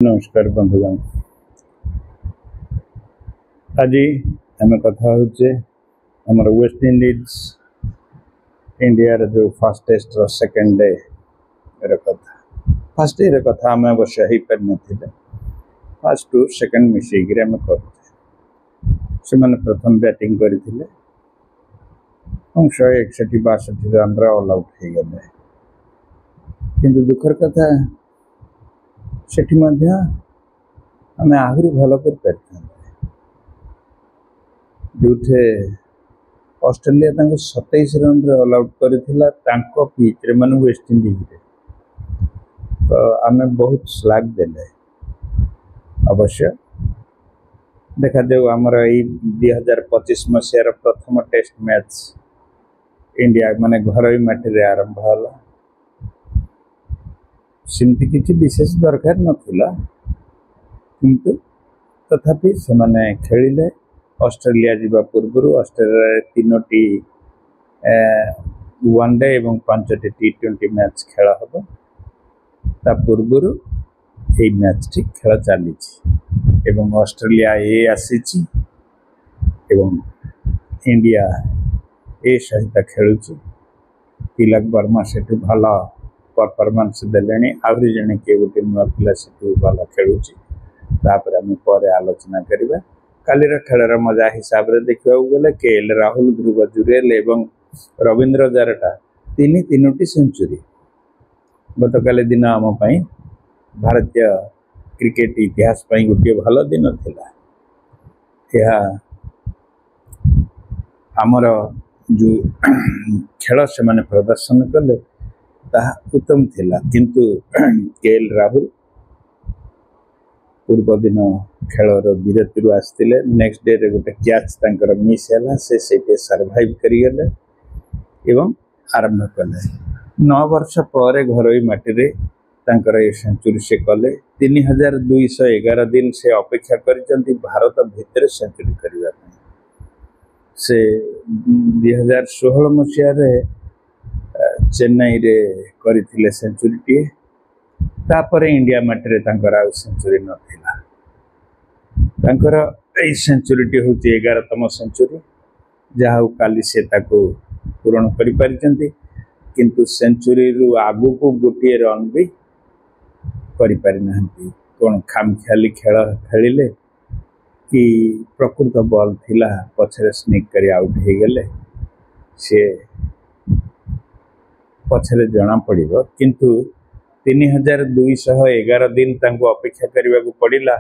नमस्कार बंधुगण। आज आम कथा होचे हमर वेस्ट इंडीज इंडिया जो फर्स्ट टेस्ट सेकेंड डे कथा। फर्स्ट डे कथा आम अवश्य हो पार ना। फर्स्ट टू सेकेंड मिसेक आम कर प्रथम बैटिंग करते 161-62 रन ऑल आउट हो गए। किंतु दुखर कथा सेठी आम आहरी भल कर जो ऑस्ट्रेलिया 27 रन ऑल आउट करथिला पिच रे माने वेस्ट इंडीज रे। तो आम बहुत स्लाग देले। अवश्य देखा जाऊ आमर यही 2025 मसीहार प्रथम टेस्ट मैच इंडिया माने घर माटी रे आरंभ होला। सिमती किसी विशेष दरकार नथिला, किंतु तथापि से माने खेलिले। ऑस्ट्रेलिया जीवा पूर्व ऑस्ट्रेलिया 3टी वनडे एवं 5टी T20 मैच खेला हम। ता पूर्व यही मैच टी खेल चली एवं ऑस्ट्रेलिया ए आसी एवं इंडिया ए सहित खेलुची। तिलक वर्मा से भल परफॉर्मेंस देले। आहरी जड़े किए गोटे नुआ पिला से भल खेलुची। तापर आम पर आलोचना करवा। कालीर खेलर मजा हिसाब से देखा गले KL राहुल, ध्रुव जुरेल एवं रविंद्र जारटा 3टी सेंचुरी गतकाली दिन आम भारतीय क्रिकेट इतिहास गोटे भल दिन थिला। यह आमर जो खेल से माने प्रदर्शन कले ताहा उत्तम थिला। किंतु KL राहुल पूर्व दिन खेलर विरति आसते नेक्स्ट डे रे गोटे कैच तांकर मिस है से सर्वाइव करिगले एवं आरंभ कले। 9 वर्ष पर घर माटी रे तांकर ए सेंचुरी से कले। 3211 दिन से अपेक्षा करिसंती भारत भितर सेंचुरी करबा से 2016 मसीह रे चेन्नई रे करथिले सेंचुरी टी। तापर इंडिया माटी रे तांकर आ सेंचुरी नथिला। तांकर ए सेंचुरी टी होची 11तम सेंचुरी, जहाँ काली से ताको पूरण करि परिचंती। किंतु सेंचुरी रु आगु को गोटे रन भी करि पारि नहंती। कोन खामख्याली खेल खेलिले कि प्रकृत बॉल थिला पछरे स्निक करी आउट हो गले से पछरे जना पड़िबो। किंतु 3211 दिन तांको अपेक्षा करने को पड़िला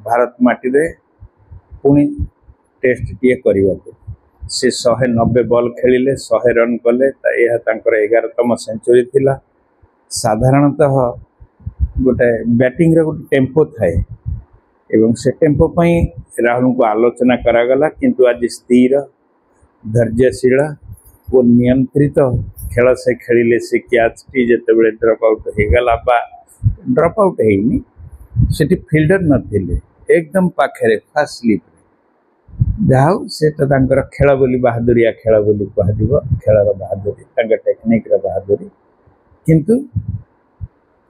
भारत माटी रे पुणी टेस्ट टीए करने को। से 190 बॉल खेलिले 100 रन कले। यह तांकर 11तम सेंचुरी थिला। साधारणतः गोटे बैटिंग रे गोटे टेम्पो थाए एवं से टेम्पो पई राहुल को आलोचना करागला। किंतु आज स्थिर धैर्यशील और नियंत्रित खेल से खेलिले। से कैच टी जेतेबेले ड्रॉप आउट हो गला बा ड्रॉप आउट हेनी सेठी फील्डर नथिले एकदम पाखरे फास्ट स्लिप जाऊ से तांकर खेल बोली बहादुरिया खेल बोली कहदिबो। खेलर बहादुरी तांकर टेक्निक रा बहादुरी। किंतु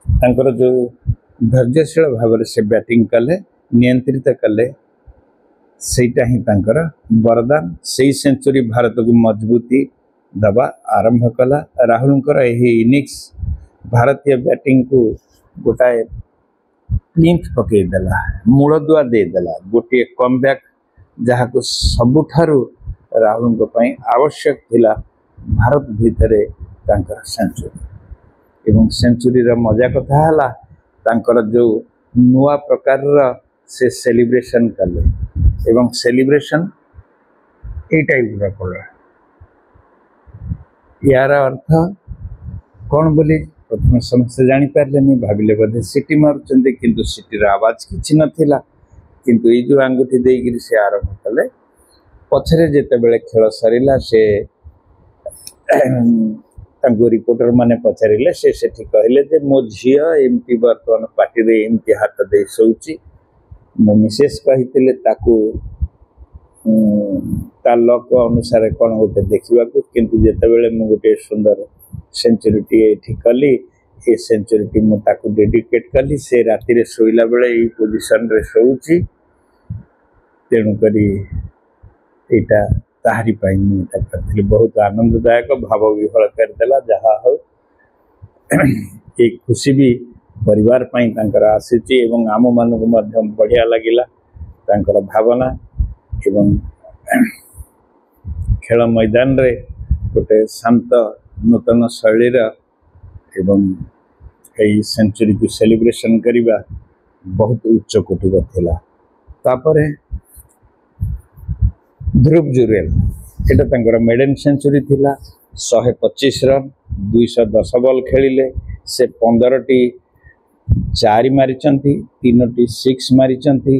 तांकर जो धैर्यशील भाव से बैटिंग कले नियंत्रित कले सेटा ही तांकर वरदान। से सेंचुरी भारत को मजबूती दबा आरंभ कला। राहुल यही इनिंग्स भारतीय बैटिंग को गोटाए प्लिंथ पकईदेला, मूलदुआ देदेला। गोटे कमबैक जहाँ को सबुठारु राहुल आवश्यक थिला भारत भितर तांकर सेंचुरी। एवं सेंचुरी मजा कथा है तांकर जो नुआ प्रकार से सेलिब्रेशन कले एवं सेलिब्रेशन ए टाइप कला। यार अर्थ कौन बोली प्रथम समस्त जानी पारे भाविले बोधे सिटी मारुचंदे। किंतु सिटीर आवाज किछि नथिला। किंतु ये जो आंगुठी देगिरी से आरंभ कले पछरे जेतेबेले खेल सरिला से तांको रिपोर्टर माने पचारिले से सेठी कहले जे मो झिया एमपी वर्तमान पार्टी रे एमपी हाथ दे सोउची। मो मिसेस कहितले ताकू तार लक अनुसार कौन गोटे देखा। किंतु जेतेबेले मु गोटे सुंदर सेंचुरी टी कली ए सेंचुरी मुझे डेडिकेट कली से राति शोला बेले ये पोजिशन रे शोची तेणुक यहाँ ताहारी करी बहुत आनंददायक भाव विहल करदेला जहा हो ये खुशी भी परिवार आसी आम मान बढ़िया लगिला तांकर भावना एवं खेल मैदान रे गोटे शांत नूतन शैलीर एवं यही सेंचुरी को सेलिब्रेशन करवा बहुत उच्च कोटिर थिला। तापर ध्रुव जुरेल एटा तांकर मेडन सेंचुरी थिला 125 रन 210 बॉल खेलिले से 15टी 4 मारिचंती 3टी 6 मारिचंती।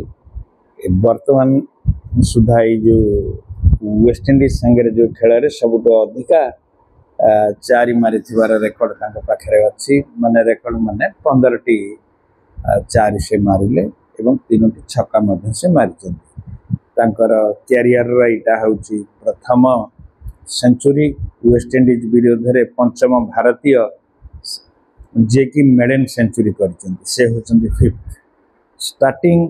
वर्तमान सुधा जो वेस्ट इंडीज संगे जो खेल सबुठ अधिका 4 मारी रेकर्ड पाखे अच्छी माने रेकर्ड माने 15टी 4 से मारिले एवं 3टी छक्का से मारी कैरियर यहाँ हूँ प्रथम सेंचुरी वेस्ट इंडीज विरोध में पंचम भारतीय जे कि मेडन सेंचुरी से होचंदी 5th स्टार्टिंग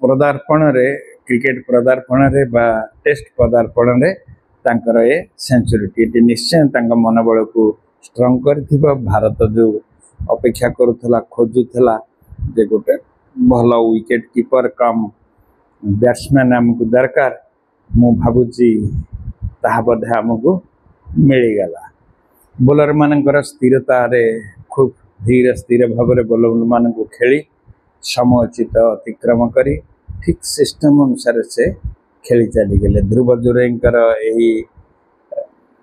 पदार्पण रे क्रिकेट पदार्पण रे बा टेस्ट पदार्पण रे तांकर ए सेंचुरी निश्चय मनोबल को स्ट्रंग कर भारत जो अपेक्षा करुला खोजुला जे गोटे भल विकेट कीपर कम बैट्समैन आमको दरकार मु भावुची ताहा बधे आमको मिलगला। बोलर मानकर स्थिरता रे खूब धीरे स्थिर भाव में बोलर मान खेली समयोचित अतिक्रम करी ठीक सिस्टम अनुसार से खेली चली गले। ध्रुव जुरेंकर यही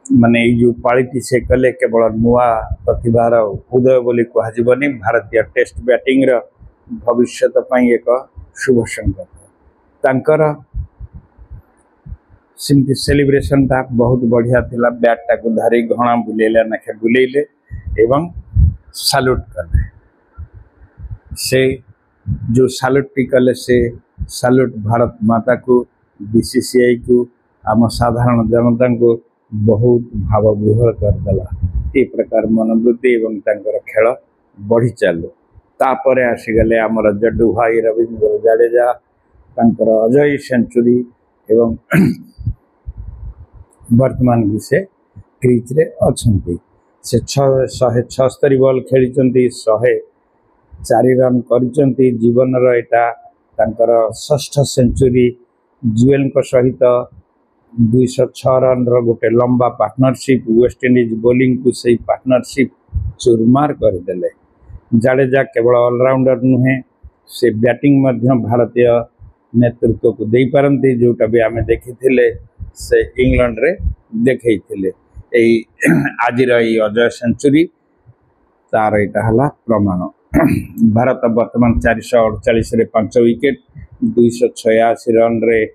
माने जो पाळीटी से कले केवल नुआ प्रतिभार उदय बोली कहजबनी भारतीय टेस्ट बैटिंग भविष्य एक शुभ संकेत। तांकर सिमती सेलिब्रेशन टा बहुत बढ़िया थिला। बैट टाक धरी घणा बुलेले नाखे बुलेले एवं साल्यूट कले से जो साल्यूट टी कले से साल्यूट भारत माता को बीसीसीआई को आम साधारण जनता को बहुत भाव विभोर करदेला। ये प्रकार मनोवृत्ति एवं तांकर खेल बढ़ी चालू। तापर आसीगले आमर जड्डू भाई रविंद्र जाडेजा तांकर अजय सेंचुरी एवं वर्तमान भी से क्रीज रे अछंती से 176 बॉल खेली 104 रन करिसंती। जीवन रो एटा तांकर 6th सेंचुरी जुएल को सहित 206 रन रो गोटे लंबा पार्टनरशिप वेस्ट इंडीज बॉलिंग को सही पार्टनरशिप चुरमार करदेले। जाडेजा केवल ऑलराउंडर नुहे से बैटिंग मध्य भारतीय नेतृत्व को दे पारती जोटा भी आम देखी से इंग्लैंड रे देखई आज अजय सेंचुरी तार यहाँ प्रमाण। भारत वर्तमान 448 रे 5 विकेट 286 रन रे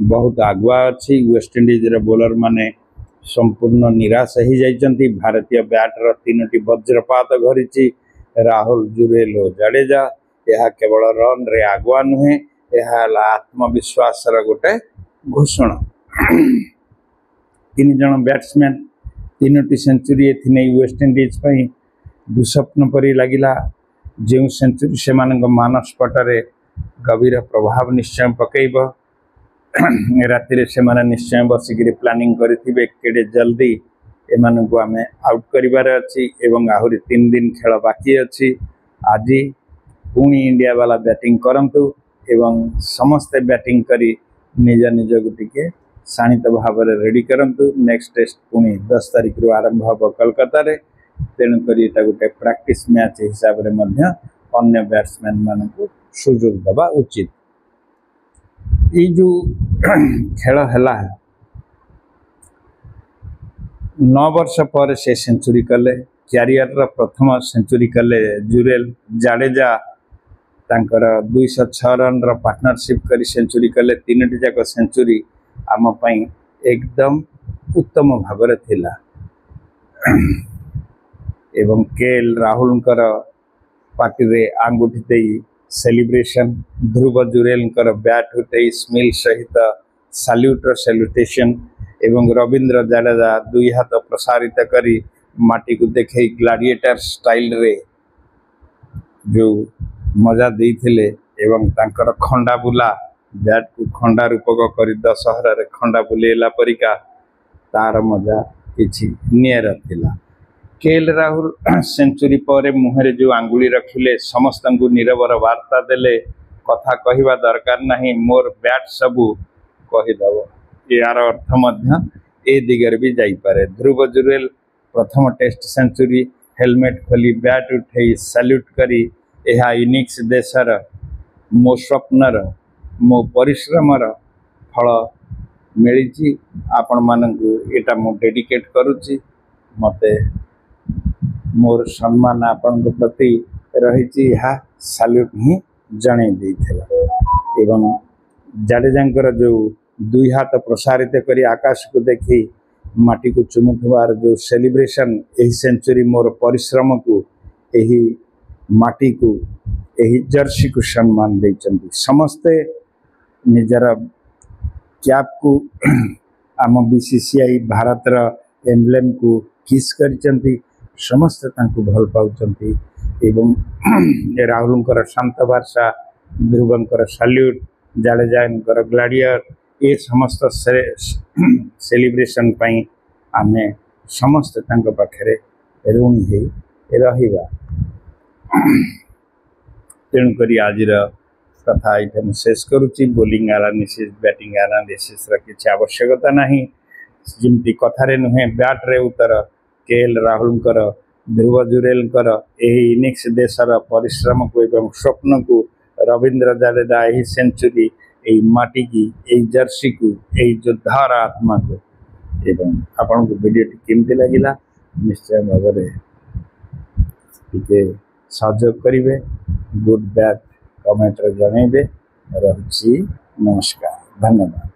बहुत आगुआ अच्छी। वेस्ट इंडीज रे बोलर माने संपूर्ण निराश हो जाइछंती। भारतीय बैटर 3टी वज्रपात घरी राहुल जुरेल जाडेजा यह केवल रन रे आगुआ नुहे यह आत्मविश्वास गोटे घोषणा। 3 जन बैट्समैन 3टी सेंचुरी नहीं वेस्ट इंडीज दुस्वप्न परी लगिला। जो सेंचुरी से मानसपटरे गभीर प्रभाव निश्चय पकईब। राति से निश्चय बसिक प्लानिंग करेंगे केड़े जल्दी एमान को आम आउट करार अच्छी एवं आहरी 3 दिन खेल बाकी अच्छी। आज पुणी इंडिया वाला बैटिंग करंतु एवं समस्ते बैटिंग करी निज निज को टिके शाणित भाव में रेडी करंतु। नेक्स्ट टेस्ट पुणी 10 तारिख रु आरंभ हम कोलकाता रे। तेणुक गोटे प्रैक्टिस मैच हिसाब से अन्य बैट्समैन मान को सुजोग दबा उचित। ये जो खेल है 9 वर्ष पर से सेंचुरी कले। कैरियर प्रथम सेंचुरी कले जुरेल जाडेजा तांकर 206 रन पार्टनरशिप करी सेंचुरी कले। 3टी जाक सेंचुरी आम पई एकदम उत्तम भाव में थिला। एवं केएल राहुल पार्टी रे आंगुठी दे सेलिब्रेशन ध्रुव जुरेल बैट उठे स्मिल सहित साल्यूट सैल्यूटेशन एवं रविंद्र जाडेजा 2 हाथ प्रसारित करी माटी को देखे ग्लाडिएटर स्टाइल रे जो मजा देइथिले एवं तांकर खंडा बुला बैट को खंडा रूपक कर दशहरा रे खंडा बुलेला परिका तार मजा किछि नियर थिला। केएल राहुल सेंचुरी पर मुहरे जो आंगुली रखिले समस्त को नीरवर वार्ता देले कथा कहवा दरकार नहीं मोर बैट सबू कहीदेव यार अर्थ मध्य ए दिगरे भी जाई पारे। ध्रुव जुरेल प्रथम टेस्ट सेंचुरी हेलमेट खोली बैट उठे सैल्यूट करी यह इनिंग्स देशर मो स्वप्नर मो परिश्रमर फल मिली आपण मानू एटा मु डेडिकेट करुच्ची मते मोर सम्मान आपण प्रति रही सैल्यूट ही जणे एवं जाडेजा जो दुई हाथ प्रसारित करी आकाश को देखी माटी को चुमुथबार जो सेलिब्रेशन यही सेंचुरी मोर परिश्रम को यही माटी को यही जर्सी को सम्मान देइचंती समस्ते निजर कैप को आम बीसीसीआई भारत एम्ब्लेम को किस करिचंती समस्ते तांको भल पाउचंती एवं राहुलंकर शांत भाषा ध्रुवंकर सैल्यूट जाडेजा ग्लाडियर ये समस्त सेलिब्रेशन पाई आमे समस्त तांको पाखरे ऋणी हे रहिबा। तेणुकरी आज कथा ये शेष करुच्ची बोलिंग एनालिसिस बैटिंग एनालिसिस किसी आवश्यकता नहीं जमती कथारे नुहे बैट रे उतर केएल राहुलंकर ध्रुव जुरेलकर यही इनिंग्स देशर परिश्रम को एवं स्वप्न को रविंद्र जाडेजा यही सेंचुरी यही माटी की यही जर्सी को यही योद्धार आत्मा को एवं आपन को वीडियो केमती लगिला निश्चय भाव टे सहयोग करेंगे गुड बैड कमेंट जनइबे। रही नमस्कार धन्यवाद।